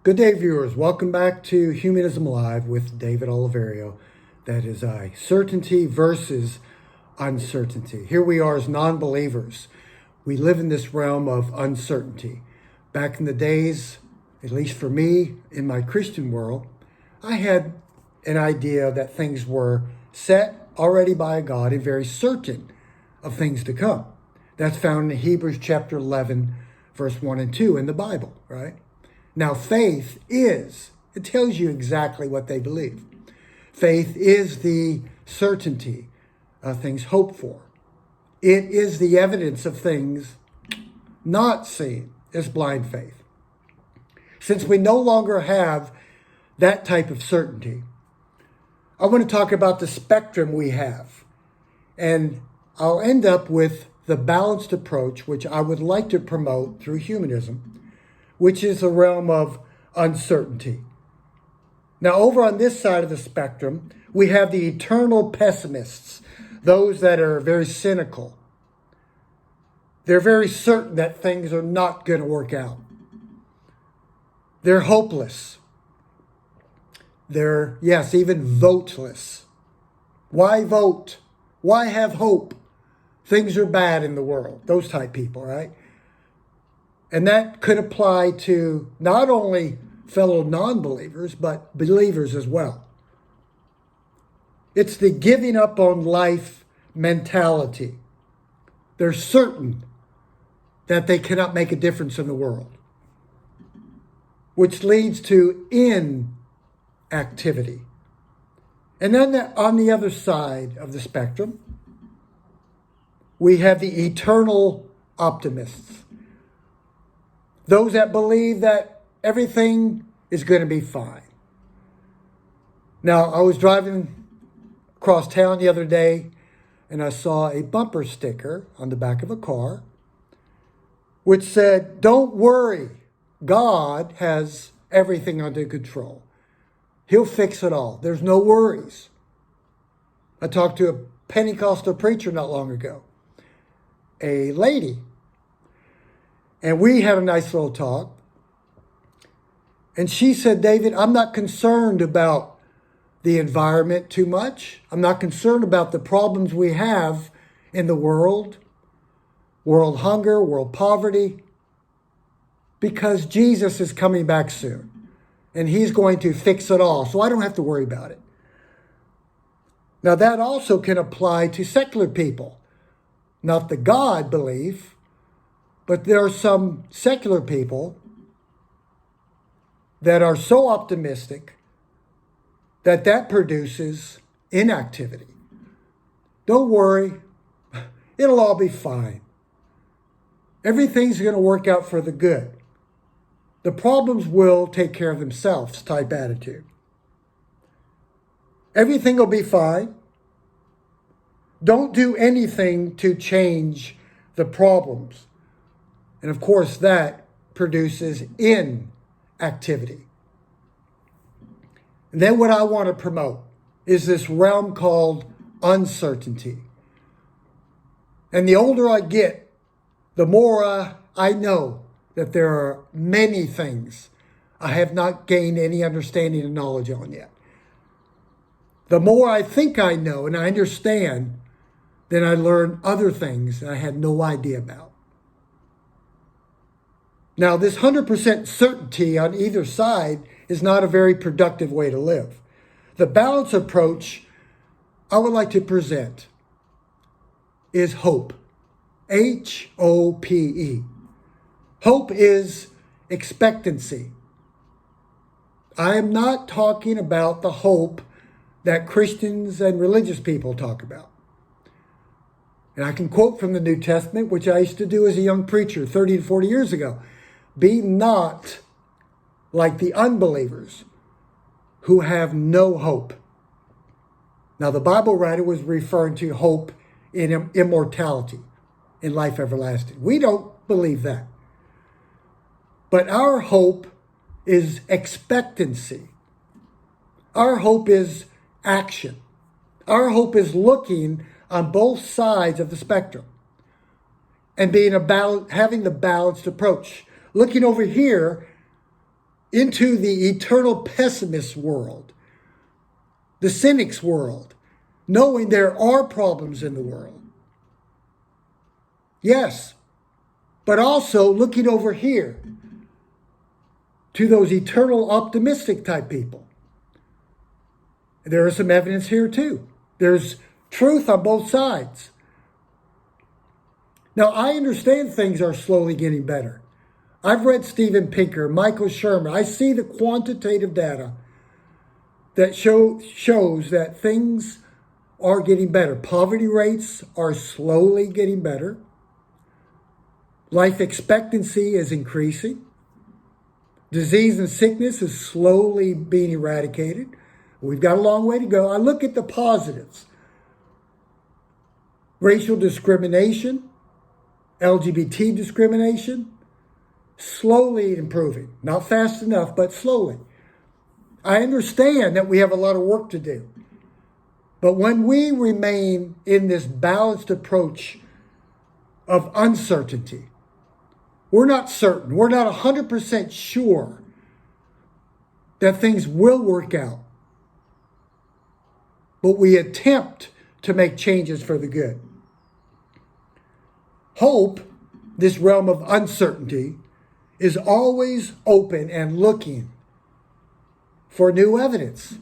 Good day, viewers. Welcome back to Humanism Live with David Oliverio. That is certainty versus uncertainty. Here we are as non-believers. We live in this realm of uncertainty. Back in the days, at least for me, in my Christian world, I had an idea that things were set already by God and very certain of things to come. That's found in Hebrews chapter 11, verse 1 and 2 in the Bible, right? Now, faith is, it tells you exactly what they believe. Faith is the certainty of things hoped for. It is the evidence of things not seen as blind faith. Since we no longer have that type of certainty, I want to talk about the spectrum we have. And I'll end up with the balanced approach, which I would like to promote through humanism, which is the realm of uncertainty. Now, over on this side of the spectrum, we have the eternal pessimists, those that are very cynical. They're very certain that things are not going to work out. They're hopeless. They're, yes, even voteless. Why vote? Why have hope? Things are bad in the world. Those type people, right? And that could apply to not only fellow non-believers, but believers as well. It's the giving up on life mentality. They're certain that they cannot make a difference in the world, which leads to inactivity. And then on the other side of the spectrum, we have the eternal optimists. Those that believe that everything is going to be fine. Now, I was driving across town the other day, and I saw a bumper sticker on the back of a car, which said, "Don't worry, God has everything under control. He'll fix it all. There's no worries." I talked to a Pentecostal preacher not long ago, a lady, and we had a nice little talk. And she said, "David, I'm not concerned about the environment too much. I'm not concerned about the problems we have in the world hunger, world poverty, because Jesus is coming back soon. And he's going to fix it all, so I don't have to worry about it." Now, that also can apply to secular people. Not the God belief, but there are some secular people that are so optimistic that produces inactivity. Don't worry, it'll all be fine. Everything's going to work out for the good. The problems will take care of themselves type attitude. Everything will be fine. Don't do anything to change the problems. And of course, that produces inactivity. And then what I want to promote is this realm called uncertainty. And the older I get, the more I know that there are many things I have not gained any understanding and knowledge on yet. The more I think I know and I understand, then I learn other things I had no idea about. Now, this 100% certainty on either side is not a very productive way to live. The balanced approach I would like to present is hope. H-O-P-E. Hope is expectancy. I am not talking about the hope that Christians and religious people talk about. And I can quote from the New Testament, which I used to do as a young preacher 30 to 40 years ago. "Be not like the unbelievers who have no hope." Now, the Bible writer was referring to hope in immortality, in life everlasting. We don't believe that. But our hope is expectancy. Our hope is action. Our hope is looking on both sides of the spectrum and having the balanced approach. Looking over here into the eternal pessimist world, the cynic's world, knowing there are problems in the world. Yes, but also looking over here to those eternal optimistic type people. There is some evidence here too. There's truth on both sides. Now, I understand things are slowly getting better. I've read Steven Pinker, Michael Shermer. I see the quantitative data that shows that things are getting better. Poverty rates are slowly getting better. Life expectancy is increasing. Disease and sickness is slowly being eradicated. We've got a long way to go. I look at the positives. Racial discrimination, LGBT discrimination, slowly improving. Not fast enough, but slowly. I understand that we have a lot of work to do. But when we remain in this balanced approach of uncertainty, we're not certain, we're not 100% sure that things will work out. But we attempt to make changes for the good. Hope, this realm of uncertainty, is always open and looking for new evidence.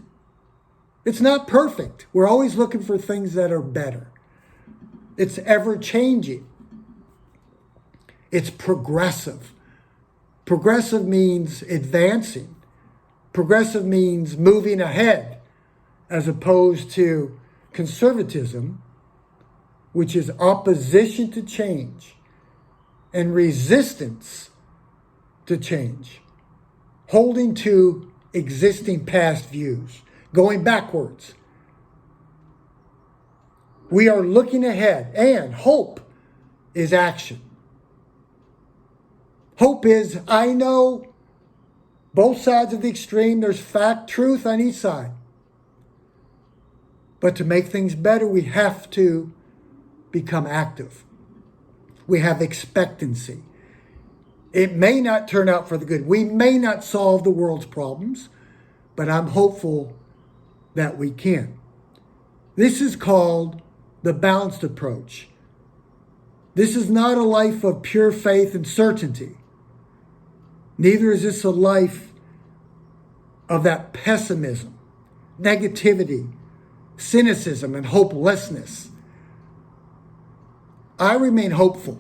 It's not perfect. We're always looking for things that are better. It's ever changing. It's progressive. Progressive means advancing. Progressive means moving ahead, as opposed to conservatism, which is opposition to change and resistance to change, holding to existing past views, going backwards. We are looking ahead, and hope is action. Hope is, I know both sides of the extreme, there's fact, truth on each side. But to make things better, we have to become active. We have expectancy. It may not turn out for the good. We may not solve the world's problems, but I'm hopeful that we can. This is called the balanced approach. This is not a life of pure faith and certainty. Neither is this a life of that pessimism, negativity, cynicism, and hopelessness. I remain hopeful.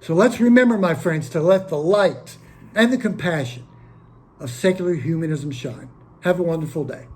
So let's remember, my friends, to let the light and the compassion of secular humanism shine. Have a wonderful day.